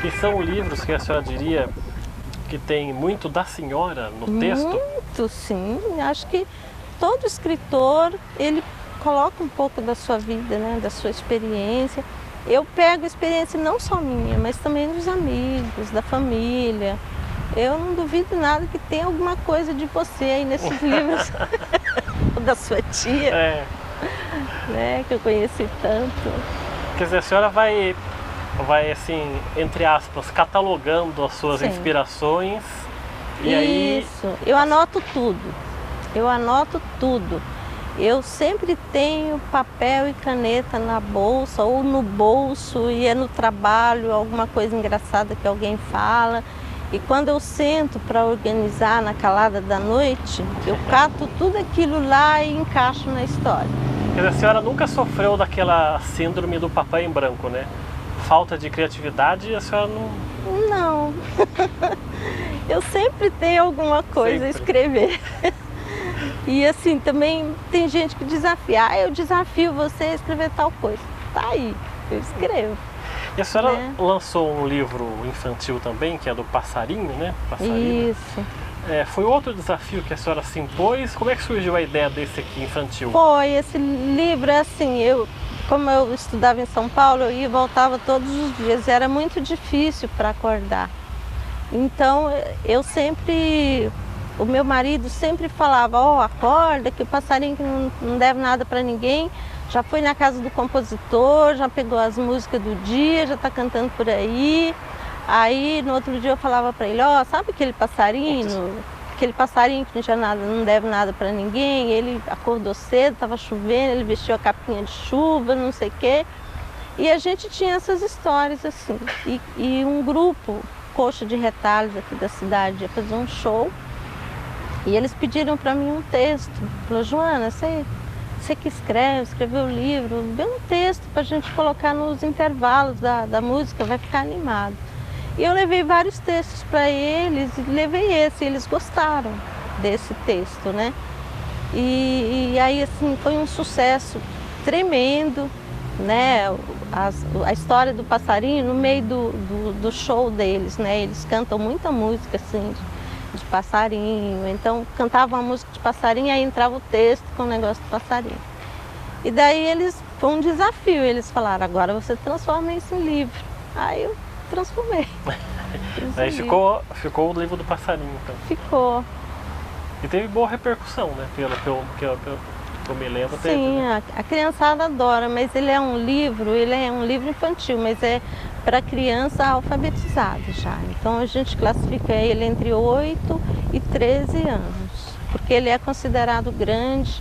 E são livros que a senhora diria que tem muito da senhora no texto? Muito, sim. Acho que todo escritor, ele coloca um pouco da sua vida, né, da sua experiência. Eu pego experiência não só minha, mas também dos amigos, da família. Eu não duvido nada que tenha alguma coisa de você aí nesses livros. Ou da sua tia, né, que eu conheci tanto. Quer dizer, a senhora vai assim, entre aspas, catalogando as suas inspirações e aí... Isso, eu anoto tudo. Eu anoto tudo. Eu sempre tenho papel e caneta na bolsa ou no bolso, e é no trabalho, alguma coisa engraçada que alguém fala. E quando eu sento para organizar na calada da noite, eu cato tudo aquilo lá e encaixo na história. Quer dizer, a senhora nunca sofreu daquela síndrome do papel em branco, né? Falta de criatividade, a senhora não... Não. Eu sempre tenho alguma coisa a escrever. E assim, também tem gente que desafia. Eu desafio você a escrever tal coisa. Tá aí, eu escrevo. E a senhora lançou um livro infantil também, que é do Passarinho, né? Passarinho. Isso. Foi outro desafio que a senhora se impôs? Como é que surgiu a ideia desse aqui, infantil? Foi, esse livro, assim, como eu estudava em São Paulo, eu ia e voltava todos os dias. Era muito difícil para acordar. Então, o meu marido sempre falava, acorda, que o passarinho que não deve nada para ninguém, já foi na casa do compositor, já pegou as músicas do dia, já está cantando por aí. Aí, no outro dia eu falava para ele, sabe aquele passarinho que não deve nada para ninguém? Ele acordou cedo, estava chovendo, ele vestiu a capinha de chuva, não sei o quê. E a gente tinha essas histórias assim. E um grupo, Coxa de Retalhos aqui da cidade, ia fazer um show. E eles pediram para mim um texto. Falou, Joana, você que escreveu o livro, vê um texto para a gente colocar nos intervalos da música, vai ficar animado. E eu levei vários textos para eles, e levei esse, e eles gostaram desse texto, né? E aí, assim, foi um sucesso tremendo, né? A história do passarinho no meio do show deles, né? Eles cantam muita música, assim, de passarinho. Então, cantavam a música de passarinho, aí entrava o texto com o negócio do passarinho. E daí foi um desafio, eles falaram, agora você transforma isso em livro. Aí eu transformei. Aí ficou o livro do passarinho, então. Ficou. E teve boa repercussão, né? Pelo que eu me lembro. Sim, né? a criançada adora, mas ele é um livro infantil, mas é para criança alfabetizada já. Então a gente classifica ele entre 8 e 13 anos, porque ele é considerado grande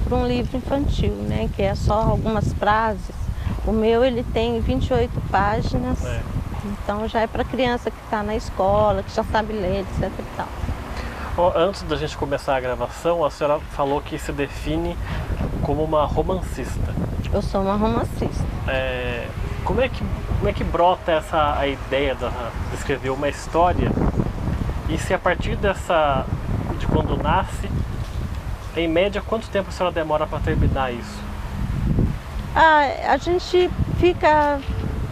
para um livro infantil, né? Que é só algumas frases. O meu, ele tem 28 páginas, então já é para criança que está na escola, que já sabe ler, etc e tal. Antes da gente começar a gravação, a senhora falou que se define como uma romancista. Eu sou uma romancista. Como é que brota a ideia de escrever uma história? E se a partir de quando nasce, em média, quanto tempo a senhora demora para terminar isso? A gente fica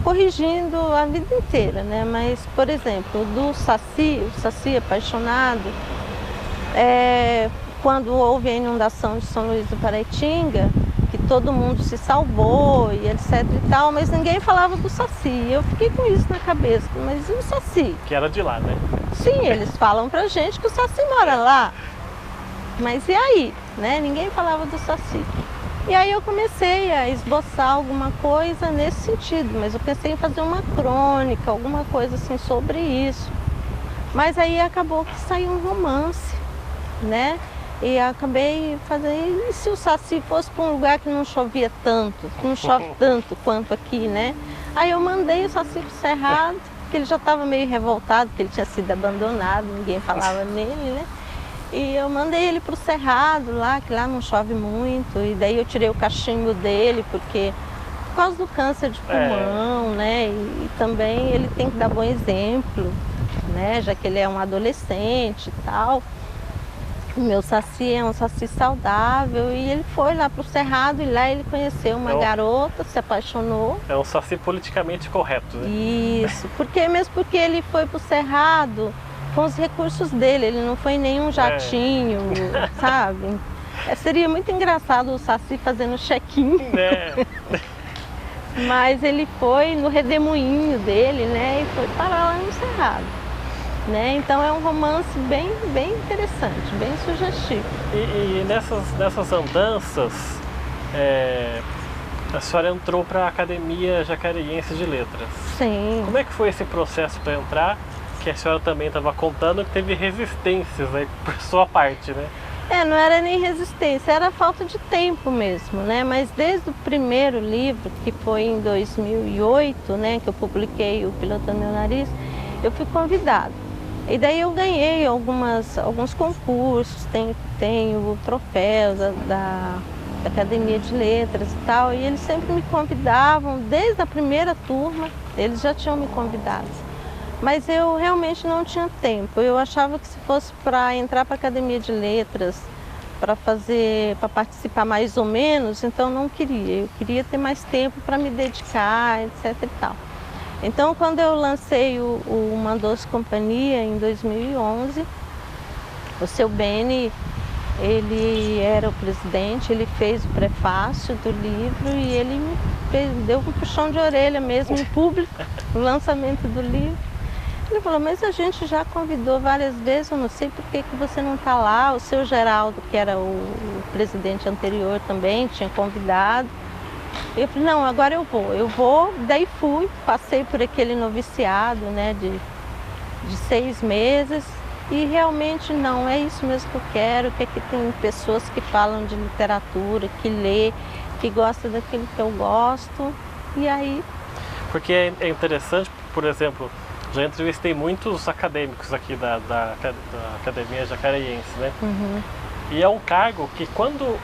corrigindo a vida inteira, né? Mas, por exemplo, o Saci Apaixonado, quando houve a inundação de São Luís do Paraitinga, que todo mundo se salvou e etc e tal, mas ninguém falava do Saci. Eu fiquei com isso na cabeça, mas e o Saci? Que era de lá, né? Sim, eles falam pra gente que o Saci mora lá. Mas e aí? Né? Ninguém falava do Saci. E aí eu comecei a esboçar alguma coisa nesse sentido, mas eu pensei em fazer uma crônica, alguma coisa assim sobre isso. Mas aí acabou que saiu um romance, né? E acabei fazendo, e se o Saci fosse para um lugar que não chovia tanto, que não chove tanto quanto aqui, né? Aí eu mandei o Saci pro Cerrado, que ele já estava meio revoltado, que ele tinha sido abandonado, ninguém falava nele, né? E eu mandei ele pro Cerrado lá, que lá não chove muito, e daí eu tirei o cachimbo dele, porque por causa do câncer de pulmão, né? E também ele tem que dar bom exemplo, né? Já que ele é um adolescente e tal. O meu Saci é um Saci saudável e ele foi lá pro Cerrado e lá ele conheceu uma garota, se apaixonou. É um Saci politicamente correto, né? Isso, mesmo porque ele foi pro Cerrado com os recursos dele, ele não foi em nenhum jatinho, sabe? Seria muito engraçado o Saci fazendo check-in. Mas ele foi no redemoinho dele, né? E foi parar lá no Cerrado. Né? Então é um romance bem interessante, bem sugestivo. E nessas andanças, a senhora entrou para a Academia Jacariense de Letras. Sim. Como é que foi esse processo para entrar? Que a senhora também estava contando que teve resistências aí por sua parte, né? Não era nem resistência, era falta de tempo mesmo, né? Mas desde o primeiro livro, que foi em 2008, né, que eu publiquei o Pilotando Meu Nariz, eu fui convidada. E daí eu ganhei alguns concursos, tenho troféus da Academia de Letras e tal, e eles sempre me convidavam, desde a primeira turma, eles já tinham me convidado. Mas eu realmente não tinha tempo, eu achava que se fosse para entrar para a Academia de Letras, para participar mais ou menos, então não queria, eu queria ter mais tempo para me dedicar, etc e tal. Então, quando eu lancei o Uma Doce Companhia, em 2011, o seu Beni, ele era o presidente, ele fez o prefácio do livro e ele deu um puxão de orelha mesmo em público, no lançamento do livro. Ele falou, mas a gente já convidou várias vezes, eu não sei por que você não está lá. O seu Geraldo, que era o presidente anterior também, tinha convidado. Eu falei, não, agora eu vou, daí fui, passei por aquele noviciado, né, de 6 meses e realmente não, é isso mesmo que eu quero, que aqui tem pessoas que falam de literatura, que lê, que gosta daquilo que eu gosto, e aí... Porque é interessante, por exemplo, já entrevistei muitos acadêmicos aqui da Academia Jacariense, né? Uhum. E é um cargo que quando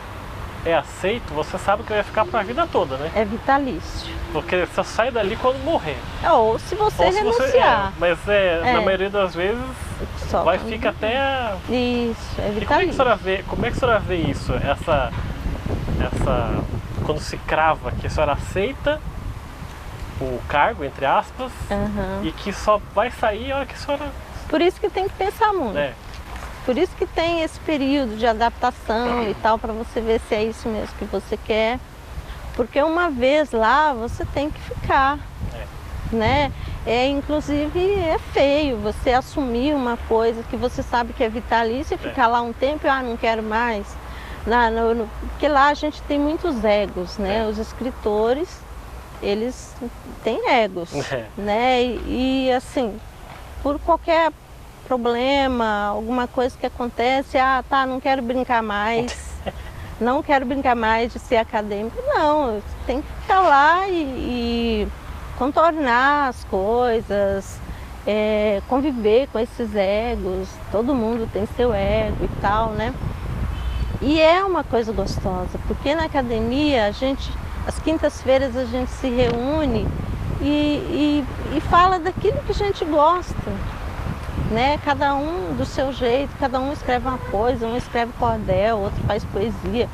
é aceito, você sabe que vai ficar para a vida toda, né? É vitalício. Porque você sai dali quando morrer. Ou se você renunciar. Mas na maioria das vezes só vai ficar até... Isso, é vitalício. E como é que a senhora vê isso? Quando se crava que a senhora aceita o cargo, entre aspas, e que só vai sair a hora que a senhora... Por isso que tem que pensar muito. Por isso que tem esse período de adaptação e tal, para você ver se é isso mesmo que você quer. Porque uma vez lá, você tem que ficar, né? Inclusive, é feio você assumir uma coisa que você sabe que é vitalícia e ficar lá um tempo e, não quero mais. Porque lá a gente tem muitos egos, né? Os escritores, eles têm egos, né? E assim, por qualquer problema, alguma coisa que acontece, não quero brincar mais, não quero brincar mais de ser acadêmico. Não, tem que ficar lá e contornar as coisas, conviver com esses egos, todo mundo tem seu ego e tal, né? E é uma coisa gostosa, porque na academia, às quintas-feiras a gente se reúne e fala daquilo que a gente gosta. Né? Cada um do seu jeito, cada um escreve uma coisa, um escreve cordel, outro faz poesia.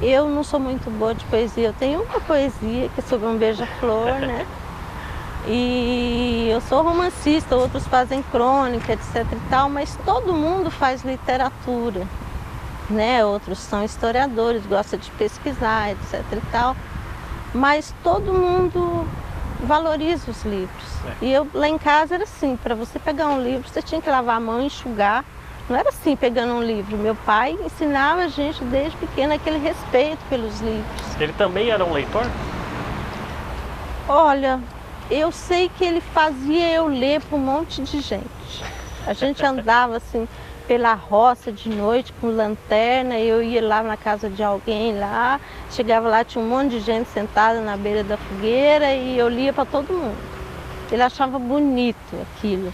Eu não sou muito boa de poesia, eu tenho uma poesia que é sobre um beija-flor, né? E eu sou romancista, outros fazem crônica, etc e tal, mas todo mundo faz literatura, né? Outros são historiadores, gostam de pesquisar, etc e tal, mas todo mundo valoriza os livros. E eu lá em casa era assim, para você pegar um livro, você tinha que lavar a mão, enxugar. Não era assim pegando um livro. Meu pai ensinava a gente desde pequena aquele respeito pelos livros. Ele também era um leitor? Olha, eu sei que ele fazia eu ler para um monte de gente. A gente andava assim pela roça de noite com lanterna, eu ia lá na casa de alguém lá, chegava lá, tinha um monte de gente sentada na beira da fogueira e eu lia para todo mundo. Ele achava bonito aquilo.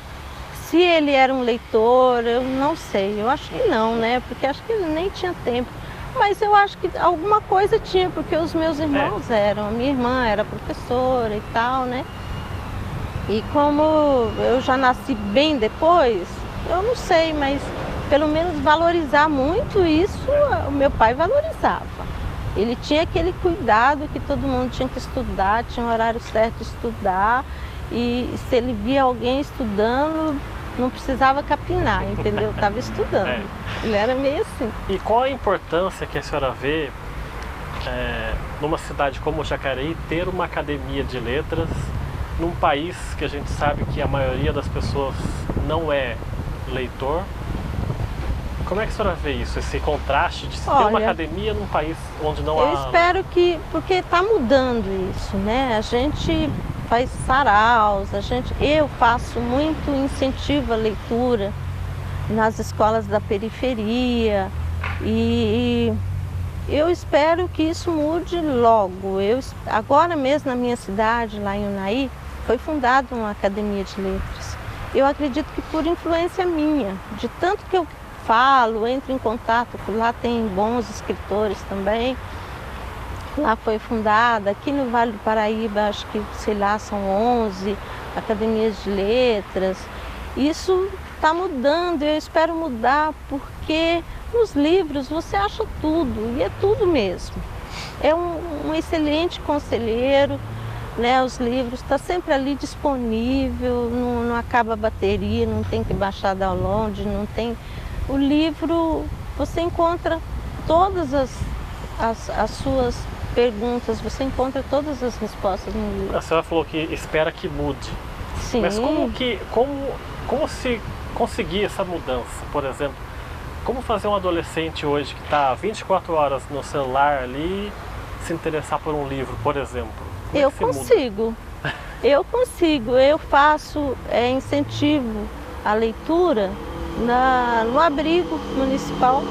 Se ele era um leitor, eu não sei, eu acho que não, né? Porque acho que ele nem tinha tempo. Mas eu acho que alguma coisa tinha, porque os meus irmãos eram, a minha irmã era professora e tal, né? E como eu já nasci bem depois, eu não sei, mas pelo menos valorizar muito isso, o meu pai valorizava. Ele tinha aquele cuidado que todo mundo tinha que estudar, tinha um horário certo de estudar, e se ele via alguém estudando, não precisava capinar, entendeu? Estava estudando. É. Ele era meio assim. E qual a importância que a senhora vê numa cidade como Jacareí ter uma academia de letras, num país que a gente sabe que a maioria das pessoas não é leitor? Como é que a senhora vê isso, esse contraste de se ter uma academia num país onde não há... Eu espero que, porque está mudando isso, né? A gente faz saraus, eu faço muito incentivo à leitura nas escolas da periferia e eu espero que isso mude logo. Agora mesmo na minha cidade, lá em Unai, foi fundada uma academia de letras. Eu acredito que por influência minha, de tanto que eu falo, entro em contato, lá tem bons escritores também. Lá foi fundada, aqui no Vale do Paraíba, acho que, sei lá, são 11 academias de letras. Isso está mudando, eu espero mudar, porque nos livros você acha tudo, e é tudo mesmo. É um excelente conselheiro, né? Os livros estão sempre ali disponível, não acaba a bateria, não tem que baixar download, não tem... O livro, você encontra todas as suas perguntas, você encontra todas as respostas no livro. A senhora falou que espera que mude. Sim. Mas como se conseguir essa mudança? Por exemplo, como fazer um adolescente hoje que está 24 horas no celular ali se interessar por um livro, por exemplo? Eu consigo. Eu consigo. Eu faço incentivo à leitura no abrigo municipal,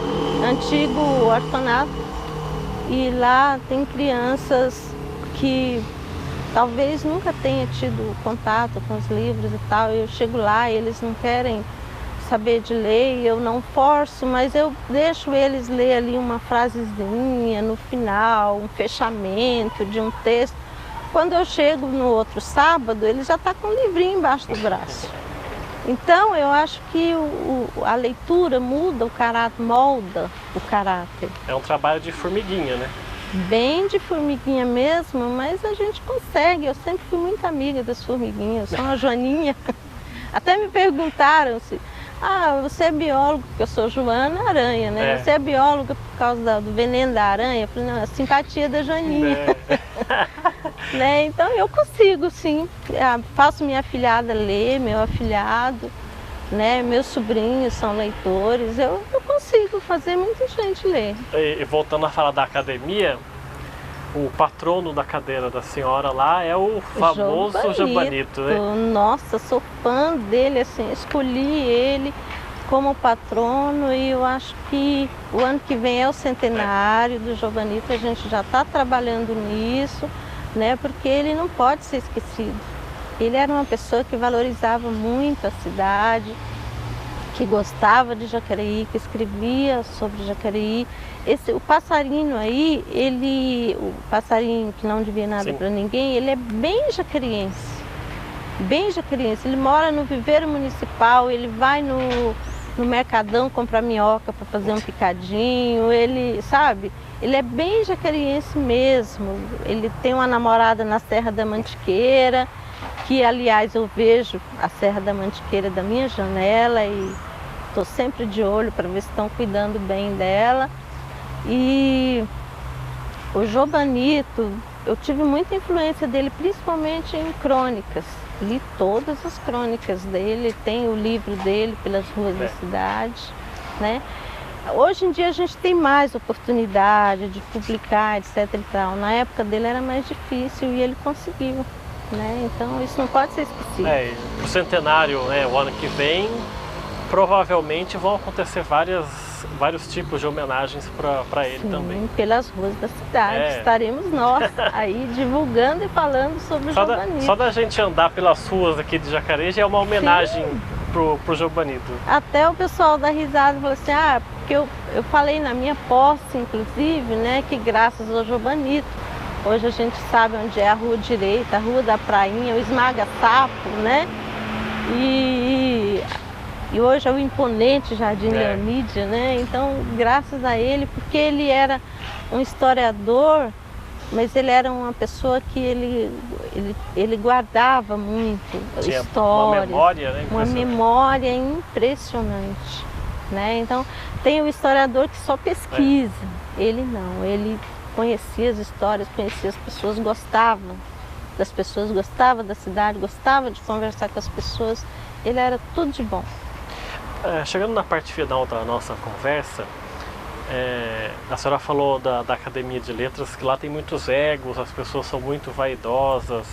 antigo orfanato, e lá tem crianças que talvez nunca tenham tido contato com os livros e tal. Eu chego lá, eles não querem saber de ler, eu não forço, mas eu deixo eles ler ali uma frasezinha no final, um fechamento de um texto. Quando eu chego no outro sábado, ele já está com um livrinho embaixo do braço. Então, eu acho que a leitura muda o caráter, molda o caráter. É um trabalho de formiguinha, né? Bem de formiguinha mesmo, mas a gente consegue. Eu sempre fui muito amiga das formiguinhas, eu sou uma joaninha. Até me perguntaram se... você é biólogo, porque eu sou Joana Aranha, né? Você é bióloga por causa do veneno da aranha? Eu falei, não, a simpatia da Joaninha. Né? Então eu consigo, sim. Faço minha afilhada ler, meu afilhado, né? Meus sobrinhos são leitores. Eu consigo fazer muita gente ler. E voltando a falar da academia, o patrono da cadeira da senhora lá é o famoso Jobanito, né? Nossa, sou fã dele, assim, escolhi ele como patrono e eu acho que o ano que vem é o centenário do Jobanito, a gente já está trabalhando nisso, né? Porque ele não pode ser esquecido. Ele era uma pessoa que valorizava muito a cidade, que gostava de Jacareí, que escrevia sobre Jacareí. O passarinho aí, o passarinho que não devia nada para ninguém, ele é bem jacareiense. Bem jacareiense. Ele mora no viveiro municipal, ele vai no mercadão comprar minhoca para fazer um picadinho, ele, sabe? Ele é bem jacareiense mesmo. Ele tem uma namorada na Serra da Mantiqueira, que aliás eu vejo a Serra da Mantiqueira da minha janela e estou sempre de olho para ver se estão cuidando bem dela. E o Jobanito, eu tive muita influência dele, principalmente em crônicas. Li todas as crônicas dele, tem o livro dele pelas ruas da cidade, né? Hoje em dia a gente tem mais oportunidade de publicar, etc e tal. Na época dele era mais difícil e ele conseguiu, né? Então isso não pode ser esquecido. O centenário, o ano que vem, provavelmente vão acontecer vários tipos de homenagens para ele. Sim, também. Pelas ruas da cidade. Estaremos nós aí divulgando e falando sobre o Jobanito. Só da gente andar pelas ruas aqui de Jacareí já é uma homenagem pro Jobanito. Até o pessoal dá risada e falou assim, porque eu falei na minha posse, inclusive, né, que graças ao Jobanito, hoje a gente sabe onde é a rua direita, a rua da Prainha, o Esmaga Sapo, né? E E hoje é o imponente Jardim É. Leonídia, né? Então, graças a ele, porque ele era um historiador, mas ele era uma pessoa que ele guardava muito Tinha história, uma memória, né? uma Impressionante. memória impressionante, né? Então, tem o historiador que só pesquisa, ele não, ele conhecia as histórias, conhecia as pessoas, gostava das pessoas, gostava da cidade, gostava de conversar com as pessoas, ele era tudo de bom. Chegando na parte final da nossa conversa, a senhora falou da Academia de Letras, que lá tem muitos egos, as pessoas são muito vaidosas.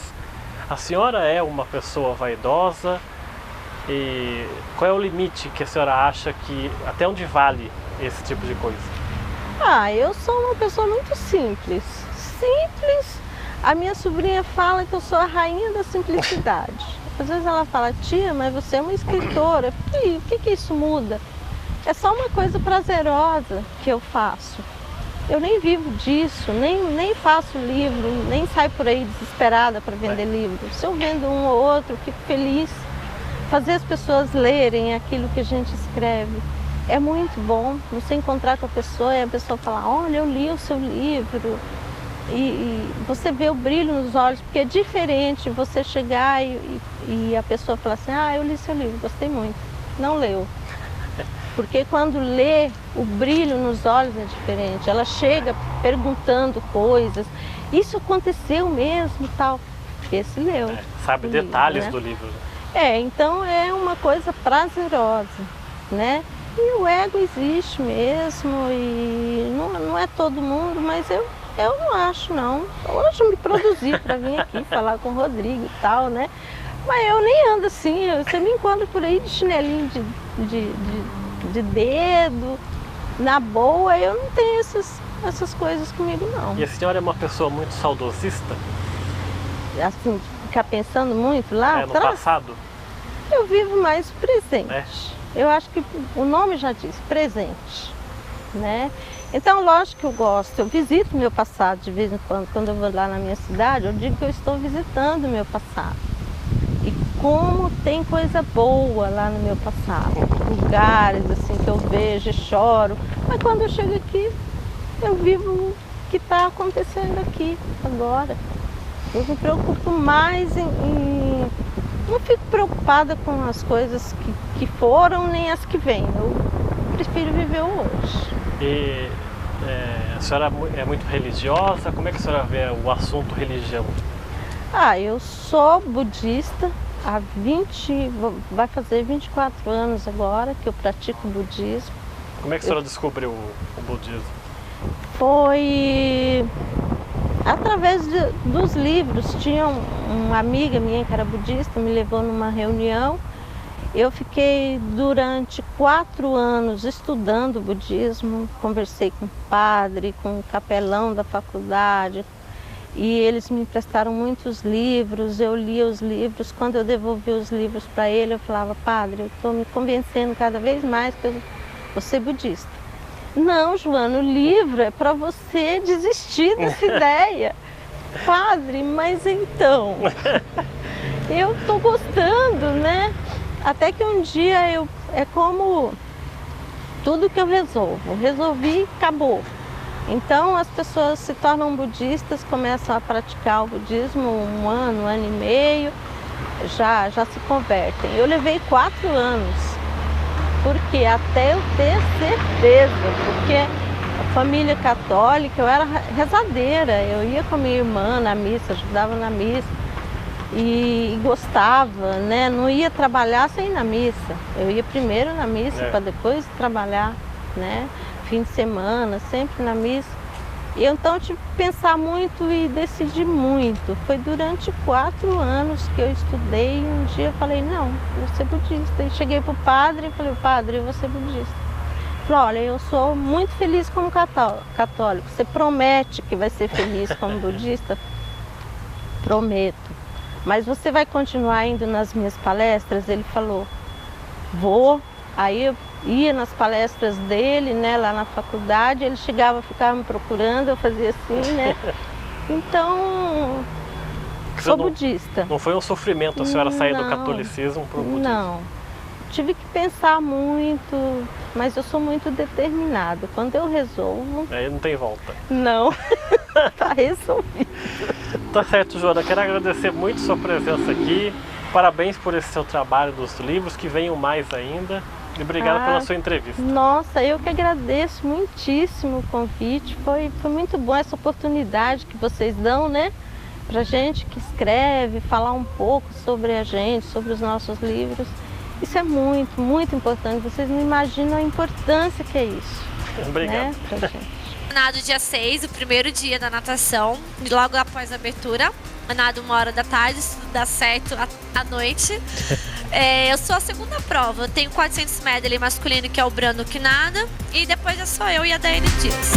A senhora é uma pessoa vaidosa? E qual é o limite que a senhora acha que, até onde vale esse tipo de coisa? Eu sou uma pessoa muito simples. Simples. A minha sobrinha fala que eu sou a rainha da simplicidade. Às vezes ela fala, tia, mas você é uma escritora. O que isso muda? É só uma coisa prazerosa que eu faço. Eu nem vivo disso, nem faço livro, nem saio por aí desesperada para vender livro. Se eu vendo um ou outro, eu fico feliz. Fazer as pessoas lerem aquilo que a gente escreve é muito bom. Você encontrar com a pessoa e a pessoa falar, olha, eu li o seu livro. E você vê o brilho nos olhos, porque é diferente você chegar e a pessoa falar assim, eu li seu livro, gostei muito. Não leu. Porque quando lê, o brilho nos olhos é diferente. Ela chega perguntando coisas, isso aconteceu mesmo, tal. Esse leu. Sabe detalhes do livro. Então é uma coisa prazerosa, né? E o ego existe mesmo, e não é todo mundo, mas eu não acho, não. Hoje eu me produzi para vir aqui falar com o Rodrigo e tal, né? Mas eu nem ando assim, você me encontra por aí de chinelinho de dedo, na boa, eu não tenho essas coisas comigo, não. E a senhora é uma pessoa muito saudosista? Assim, ficar pensando muito lá No atrás? passado? Eu vivo mais presente. Eu acho que o nome já diz, presente, né? Então, lógico que eu gosto, eu visito meu passado de vez em quando eu vou lá na minha cidade, eu digo que eu estou visitando o meu passado. E como tem coisa boa lá no meu passado, lugares assim que eu vejo e choro, mas quando eu chego aqui, eu vivo o que está acontecendo aqui, agora. Eu me preocupo mais não fico preocupada com as coisas que foram, nem as que vêm. Eu prefiro viver o hoje. E a senhora é muito religiosa? Como é que a senhora vê o assunto religião? Eu sou budista há vai fazer 24 anos agora que eu pratico budismo. Como é que a senhora descobriu o budismo? Foi através dos livros. Tinha uma amiga minha que era budista, me levou numa reunião. Eu fiquei durante 4 anos estudando budismo, conversei com o padre, com o capelão da faculdade, e eles me emprestaram muitos livros, eu lia os livros. Quando eu devolvi os livros para ele, eu falava, padre, eu estou me convencendo cada vez mais que eu vou ser budista. Não, Joana, o livro é para você desistir dessa ideia. Padre, mas então, eu estou gostando, né? Até que um dia é como tudo que eu resolvi, acabou. Então as pessoas se tornam budistas, começam a praticar o budismo 1 ano, 1 ano e meio, já se convertem. Eu levei 4 anos, porque até eu ter certeza, porque a família católica, eu era rezadeira, eu ia com a minha irmã na missa, ajudava na missa. E gostava, né? Não ia trabalhar sem ir na missa. Eu ia primeiro na missa para depois trabalhar, né? Fim de semana, sempre na missa. E então eu tive que pensar muito e decidir muito. Foi durante 4 anos que eu estudei e um dia eu falei, não, eu vou ser budista. E cheguei para o padre e falei, padre, eu vou ser budista. Ele falou, olha, eu sou muito feliz como católico. Você promete que vai ser feliz como budista? Prometo. Mas você vai continuar indo nas minhas palestras? Ele falou, vou. Aí eu ia nas palestras dele, né, lá na faculdade, ele chegava, ficava me procurando, eu fazia assim, né? Então, sou budista. Não foi um sofrimento a senhora sair do catolicismo para o budismo? Não. tive que pensar muito, mas eu sou muito determinada. Quando eu resolvo... Aí não tem volta. Não, tá resolvido. Tá certo, Joana. Quero agradecer muito sua presença aqui. Parabéns por esse seu trabalho dos livros, que venham mais ainda. E obrigado pela sua entrevista. Nossa, eu que agradeço muitíssimo o convite. Foi muito bom essa oportunidade que vocês dão, né? Pra gente que escreve, falar um pouco sobre a gente, sobre os nossos livros. Isso é muito, muito importante. Vocês não imaginam a importância que é isso. Obrigado. Né, pra gente. Nado dia 6, o primeiro dia da natação, logo após a abertura. Eu nado 1h da tarde, se tudo dá certo, à noite. Eu sou a segunda prova, eu tenho 400 medley masculino, que é o Brando que nada. E depois é só eu e a Daiane Dias.